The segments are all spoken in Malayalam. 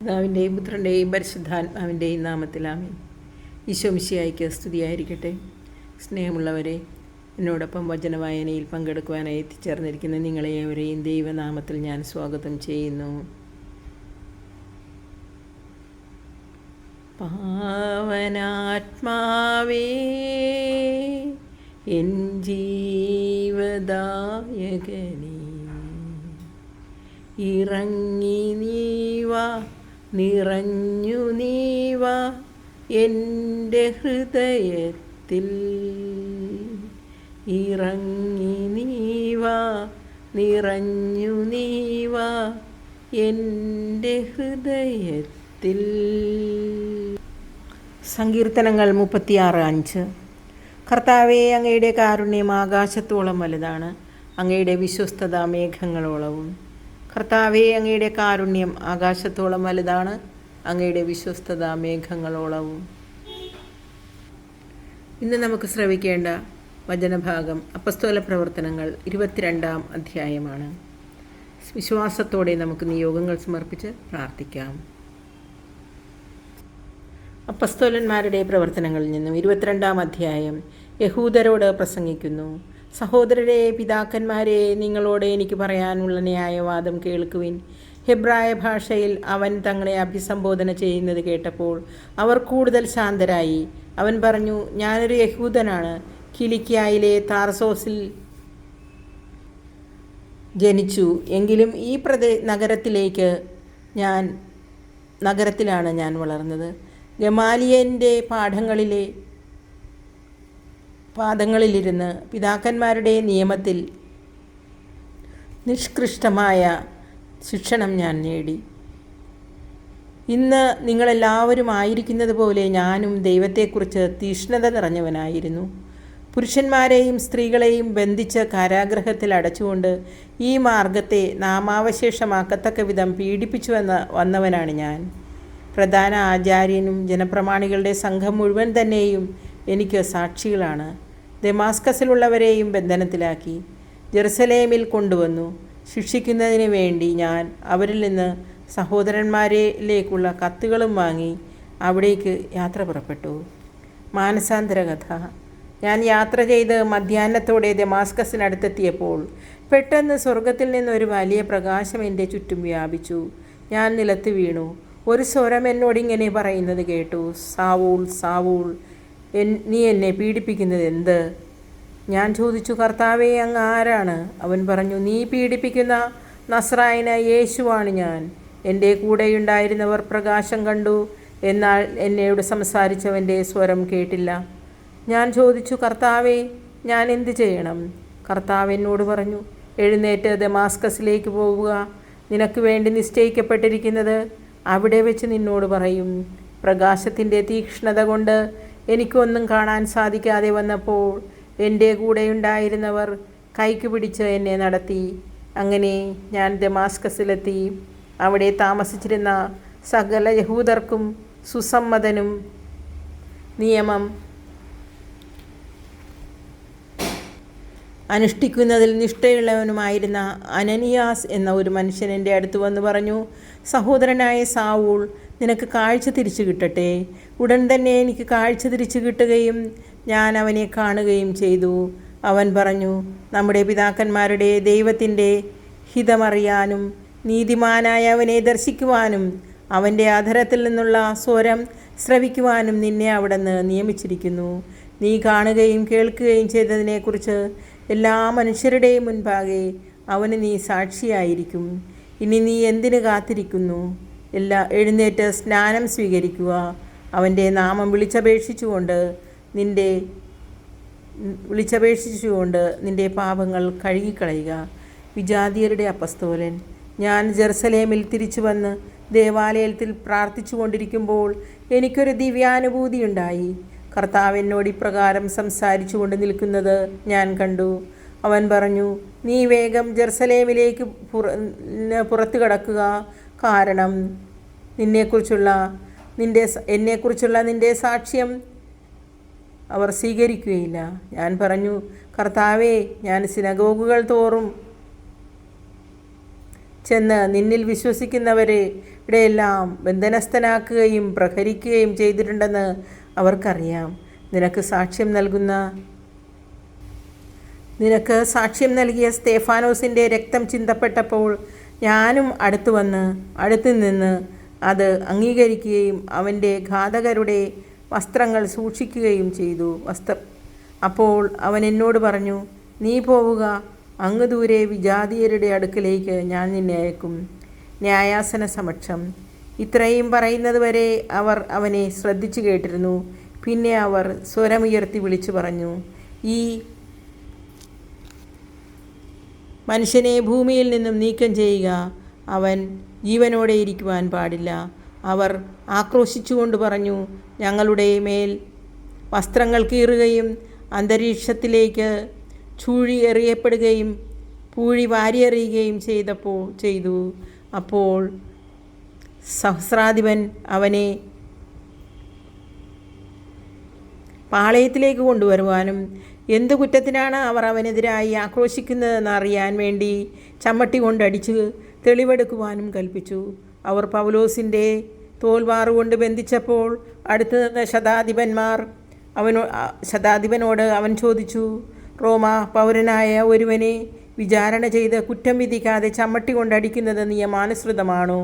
പിതാവിൻ്റെയും പുത്രൻ്റെയും പരിശുദ്ധാത്മാവിൻ്റെയും നാമത്തിൽ ആമേൻ. ഈശോ മിശിഹായ്ക്ക് സ്തുതിയായിരിക്കട്ടെ. സ്നേഹമുള്ളവരെ, എന്നോടൊപ്പം വചനവായനയിൽ പങ്കെടുക്കുവാനായി എത്തിച്ചേർന്നിരിക്കുന്ന നിങ്ങളെവരെയും ദൈവനാമത്തിൽ ഞാൻ സ്വാഗതം ചെയ്യുന്നു. പാവനാത്മാവേ, എൻ ജീവദായകനേ, ഇറങ്ങി നീവാ, നിറഞ്ഞു നീവാ എൻ്റെ ഹൃദയത്തിൽ. ഇറങ്ങി നീവാ, നിറഞ്ഞു നീവാ എൻ്റെ ഹൃദയത്തിൽ. സങ്കീർത്തനങ്ങൾ 36:5. കർത്താവേ, അങ്ങയുടെ കാരുണ്യം ആകാശത്തോളം വലുതാണ്, അങ്ങയുടെ വിശ്വസ്തത മേഘങ്ങളോളവും. കർത്താവേ, അങ്ങയുടെ കാരുണ്യം ആകാശത്തോളം വലുതാണ്, അങ്ങയുടെ വിശ്വസ്തത മേഘങ്ങളോളവും. ഇന്ന് നമുക്ക് ശ്രവിക്കേണ്ട വചനഭാഗം അപ്പസ്തോല പ്രവർത്തനങ്ങൾ 22-ാം അധ്യായമാണ്. വിശ്വാസത്തോടെ നമുക്ക് നിയോഗങ്ങൾ സമർപ്പിച്ച് പ്രാർത്ഥിക്കാം. അപ്പസ്തോലന്മാരുടെ പ്രവർത്തനങ്ങളിൽ നിന്നും 22-ാം അധ്യായം. യഹൂദരോട് പ്രസംഗിക്കുന്നു. സഹോദരരെ, പിതാക്കന്മാരെ, നിങ്ങളോട് എനിക്ക് പറയാനുള്ള ന്യായവാദം കേൾക്കുവിൻ. ഹെബ്രായ ഭാഷയിൽ അവൻ തങ്ങളെ അഭിസംബോധന ചെയ്യുന്നത് കേട്ടപ്പോൾ അവർ കൂടുതൽ ശാന്തരായി. അവൻ പറഞ്ഞു, ഞാനൊരു യഹൂദനാണ്, കിലിക്കിയായിലെ താർസോസിൽ ജനിച്ചു. എങ്കിലും ഈ നഗരത്തിലാണ് ഞാൻ വളർന്നത്. ഗമാലിയലിൻ്റെ പാദങ്ങളിലിരുന്ന് പിതാക്കന്മാരുടെ നിയമത്തിൽ നിഷ്കൃഷ്ടമായ ശിക്ഷണം ഞാൻ നേടി. ഇന്ന് നിങ്ങളെല്ലാവരും ആയിരിക്കുന്നത് പോലെ ഞാനും ദൈവത്തെക്കുറിച്ച് തീഷ്ണത നിറഞ്ഞവനായിരുന്നു. പുരുഷന്മാരെയും സ്ത്രീകളെയും ബന്ധിച്ച് കാരാഗൃഹത്തിൽ അടച്ചുകൊണ്ട് ഈ മാർഗത്തെ നാമാവശേഷമാക്കത്തക്ക വിധം പീഡിപ്പിച്ചു വന്നവനാണ് ഞാൻ. പ്രധാന ആചാര്യനും ജനപ്രമാണികളുടെ സംഘം മുഴുവൻ തന്നെയും എനിക്ക് സാക്ഷികളാണ്. ദമാസ്കസിലുള്ളവരെയും ബന്ധനത്തിലാക്കി ജെറുസലേമിൽ കൊണ്ടുവന്നു. ശിക്ഷിക്കുന്നതിന് വേണ്ടി ഞാൻ അവരിൽ നിന്ന് സഹോദരന്മാരിലേക്കുള്ള കത്തുകളും വാങ്ങി അവിടേക്ക് യാത്ര പുറപ്പെട്ടു. മാനസാന്തര കഥ. ഞാൻ യാത്ര ചെയ്ത് മധ്യാഹ്നത്തോടെ ദമാസ്കസിനടുത്തെത്തിയപ്പോൾ പെട്ടെന്ന് സ്വർഗത്തിൽ നിന്നൊരു വലിയ പ്രകാശം എൻ്റെ ചുറ്റും വ്യാപിച്ചു. ഞാൻ നിലത്ത് വീണു. ഒരു സ്വരം എന്നോടിങ്ങനെ പറയുന്നത് കേട്ടു, സാവൂൾ, സാവൂൾ, നീ എന്നെ പീഡിപ്പിക്കുന്നത് എന്ത്? ഞാൻ ചോദിച്ചു, കർത്താവേ, അങ്ങ് ആരാണ്? അവൻ പറഞ്ഞു, നീ പീഡിപ്പിക്കുന്ന നസ്രായന യേശുവാണ് ഞാൻ. എൻ്റെ കൂടെയുണ്ടായിരുന്നവർ പ്രകാശം കണ്ടു, എന്നാൽ എന്നോട് സംസാരിച്ചവൻ്റെ സ്വരം കേട്ടില്ല. ഞാൻ ചോദിച്ചു, കർത്താവേ, ഞാൻ എന്ത് ചെയ്യണം? കർത്താവ് എന്നോട് പറഞ്ഞു, എഴുന്നേറ്റ് ദമാസ്കസിലേക്ക് പോവുക. നിനക്ക് വേണ്ടി നിശ്ചയിക്കപ്പെട്ടിരിക്കുന്നത് അവിടെ വെച്ച് നിന്നോട് പറയും. പ്രകാശത്തിൻ്റെ തീക്ഷ്ണത കൊണ്ട് എനിക്കൊന്നും കാണാൻ സാധിക്കാതെ വന്നപ്പോൾ എൻ്റെ കൂടെയുണ്ടായിരുന്നവർ കൈക്ക് പിടിച്ച് എന്നെ നടത്തി. അങ്ങനെ ഞാൻ ദമാസ്കസിലെത്തി. അവിടെ താമസിച്ചിരുന്ന സകല യഹൂദർക്കും സുസമ്മതനും നിയമം അനുഷ്ഠിക്കുന്നതിൽ നിഷ്ഠയുള്ളവനുമായിരുന്ന അനനിയാസ് എന്ന ഒരു മനുഷ്യൻ എൻ്റെ അടുത്ത് വന്ന് പറഞ്ഞു, സഹോദരനായ സാവൂൾ, നിനക്ക് കാഴ്ച തിരിച്ചു കിട്ടട്ടെ. ഉടൻ തന്നെ എനിക്ക് കാഴ്ച തിരിച്ചു കിട്ടുകയും ഞാൻ അവനെ കാണുകയും ചെയ്തു. അവൻ പറഞ്ഞു, നമ്മുടെ പിതാക്കന്മാരുടെ ദൈവത്തിൻ്റെ ഹിതമറിയാനും നീതിമാനായ അവനെ ദർശിക്കുവാനും അവൻ്റെ അധരത്തിൽ നിന്നുള്ള സ്വരം ശ്രവിക്കുവാനും നിന്നെ അവിടുന്ന് നിയമിച്ചിരിക്കുന്നു. നീ കാണുകയും കേൾക്കുകയും ചെയ്തതിനെക്കുറിച്ച് എല്ലാ മനുഷ്യരുടെയും മുൻപാകെ അവന് നീ സാക്ഷിയായിരിക്കും. ഇനി നീ എന്തിനു കാത്തിരിക്കുന്നു? എഴുന്നേറ്റ് സ്നാനം സ്വീകരിക്കുക. അവൻ്റെ നാമം വിളിച്ചപേക്ഷിച്ചുകൊണ്ട് നിൻ്റെ പാപങ്ങൾ കഴുകിക്കളയുക. വിജാതിയരുടെ അപ്പസ്തോലൻ. ഞാൻ ജെറുസലേമിൽ തിരിച്ചു വന്ന് ദേവാലയത്തിൽ പ്രാർത്ഥിച്ചു കൊണ്ടിരിക്കുമ്പോൾ എനിക്കൊരു ദിവ്യാനുഭൂതിയുണ്ടായി. കർത്താവ് എന്നോട് ഇപ്രകാരം സംസാരിച്ചു കൊണ്ട് നിൽക്കുന്നത് ഞാൻ കണ്ടു. അവൻ പറഞ്ഞു, നീ വേഗം ജെറുസലേമിലേക്ക് പുറത്തു കടക്കുക. കാരണം എന്നെക്കുറിച്ചുള്ള നിൻ്റെ സാക്ഷ്യം അവർ സ്വീകരിക്കുകയില്ല. ഞാൻ പറഞ്ഞു, കർത്താവേ, ഞാൻ സിനഗോഗുകൾ തോറും ചെന്ന് നിന്നിൽ വിശ്വസിക്കുന്നവരുടെ എല്ലാം ബന്ധനസ്ഥനാക്കുകയും പ്രഹരിക്കുകയും ചെയ്തിട്ടുണ്ടെന്ന് അവർക്കറിയാം. നിനക്ക് സാക്ഷ്യം നൽകിയ സ്തേഫാനോസിൻ്റെ രക്തം ചിന്തപ്പെട്ടപ്പോൾ ഞാനും അടുത്തു നിന്ന് അത് അംഗീകരിക്കുകയും അവൻ്റെ ഘാതകരുടെ വസ്ത്രങ്ങൾ സൂക്ഷിക്കുകയും ചെയ്തു. അപ്പോൾ അവൻ എന്നോട് പറഞ്ഞു, നീ പോവുക, അങ്ങ് ദൂരെ വിജാതീയരുടെ അടുക്കലേക്ക് ഞാൻ നിന്നെ അയക്കും, ന്യായാസന സമക്ഷം. ഇത്രയും പറയുന്നത് വരെ അവർ അവനെ ശ്രദ്ധിച്ചു കേട്ടിരുന്നു. പിന്നെ അവർ സ്വരമുയർത്തി വിളിച്ചു പറഞ്ഞു, ഈ മനുഷ്യനെ ഭൂമിയിൽ നിന്നും നീക്കം ചെയ്യുക, അവൻ ജീവനോടെ ഇരിക്കുവാൻ പാടില്ല. അവർ ആക്രോശിച്ചുകൊണ്ട് പറഞ്ഞു, ഞങ്ങളുടെ മേൽ വസ്ത്രങ്ങൾ കീറുകയും അന്തരീക്ഷത്തിലേക്ക് ചൂഴി എറിയപ്പെടുകയും പൂഴി വാരിയെറിയുകയും ചെയ്തു. അപ്പോൾ സഹസ്രാധിപൻ അവനെ പാളയത്തിലേക്ക് കൊണ്ടുവരുവാനും എന്തു കുറ്റത്തിനാണ് അവർ അവനെതിരായി ആക്രോശിക്കുന്നതെന്ന് അറിയാൻ വേണ്ടി ചമ്മട്ടി കൊണ്ടടിച്ച് തെളിവെടുക്കുവാനും കൽപ്പിച്ചു. അവർ പൗലോസിൻ്റെ തോൽവാറുകൊണ്ട് ബന്ധിച്ചപ്പോൾ അടുത്തു നിന്ന ശതാധിപനോട് അവൻ ചോദിച്ചു, റോമാ പൗരനായ ഒരുവനെ വിചാരണ ചെയ്ത് കുറ്റം വിധിക്കാതെ ചമ്മട്ടി കൊണ്ടടിക്കുന്നത് നിയമാനുസൃതമാണോ?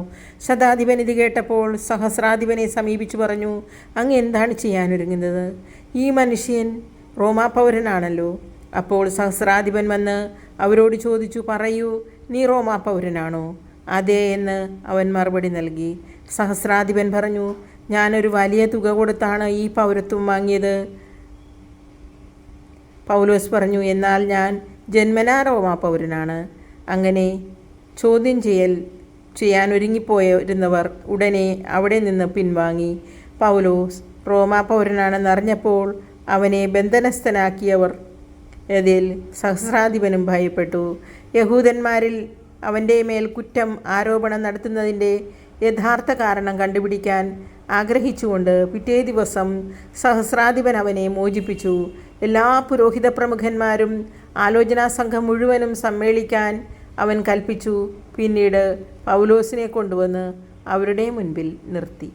ശതാധിപൻ ഇത് കേട്ടപ്പോൾ സഹസ്രാധിപനെ സമീപിച്ചു പറഞ്ഞു, അങ്ങ് എന്താണ് ചെയ്യാനൊരുങ്ങുന്നത്? ഈ മനുഷ്യൻ റോമാ പൗരനാണല്ലോ. അപ്പോൾ സഹസ്രാധിപൻ വന്ന് അവരോട് ചോദിച്ചു, പറയൂ, നീ റോമാ പൗരനാണോ? അതെ എന്ന് അവൻ മറുപടി നൽകി. സഹസ്രാധിപൻ പറഞ്ഞു, ഞാനൊരു വലിയ തുക കൊടുത്താണ് ഈ പൗരത്വം വാങ്ങിയത്. പൗലോസ് പറഞ്ഞു, എന്നാൽ ഞാൻ ജന്മനാ റോമാ പൗരനാണ്. അങ്ങനെ ചോദ്യം ചെയ്യാൻ ഒരുങ്ങിപ്പോയിരുന്നവർ ഉടനെ അവിടെ നിന്ന് പിൻവാങ്ങി. പൗലോസ് റോമാ പൗരനാണെന്നറിഞ്ഞപ്പോൾ അവനെ ബന്ധനസ്ഥനാക്കിയവർ ഇതിൽ സഹസ്രാധിപനും ഭയപ്പെട്ടു. യഹൂദന്മാരിൽ അവൻ്റെ മേൽ ആരോപണം നടത്തുന്നതിൻ്റെ യഥാർത്ഥ കാരണം കണ്ടുപിടിക്കാൻ ആഗ്രഹിച്ചുകൊണ്ട് പിറ്റേ ദിവസം സഹസ്രാധിപൻ അവനെ മോചിപ്പിച്ചു. എല്ലാ പുരോഹിത പ്രമുഖന്മാരും ആലോചനാ സംഘം മുഴുവനും സമ്മേളിക്കാൻ അവൻ കൽപ്പിച്ചു. പിന്നീട് പൗലോസിനെ കൊണ്ടുവന്ന് അവരുടെ മുൻപിൽ നിർത്തി.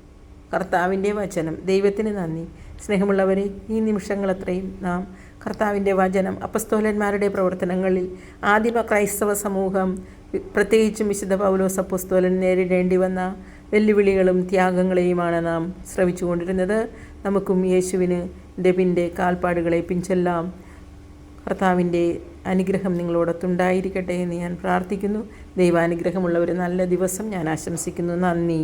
കർത്താവിൻ്റെ വചനം. ദൈവത്തിന് നന്ദി. സ്നേഹമുള്ളവരെ, ഈ നിമിഷങ്ങളത്രയും നാം കർത്താവിൻ്റെ വചനം അപ്പസ്തോലന്മാരുടെ പ്രവർത്തനങ്ങളിൽ ആദിമ ക്രൈസ്തവ സമൂഹം, പ്രത്യേകിച്ചും വിശുദ്ധ പൗലോസ് അപ്പസ്തോലൻ നേരിടേണ്ടി വന്ന വെല്ലുവിളികളും ത്യാഗങ്ങളെയുമാണ് നാം ശ്രവിച്ചുകൊണ്ടിരുന്നത്. നമുക്കും യേശുവിൻ്റെ കാൽപ്പാടുകളെ പിൻചെല്ലാം. കർത്താവിൻ്റെ അനുഗ്രഹം നിങ്ങളോടൊത്തുണ്ടായിരിക്കട്ടെ എന്ന് ഞാൻ പ്രാർത്ഥിക്കുന്നു. ദൈവാനുഗ്രഹമുള്ള ഒരു നല്ല ദിവസം ഞാൻ ആശംസിക്കുന്നു. നന്ദി.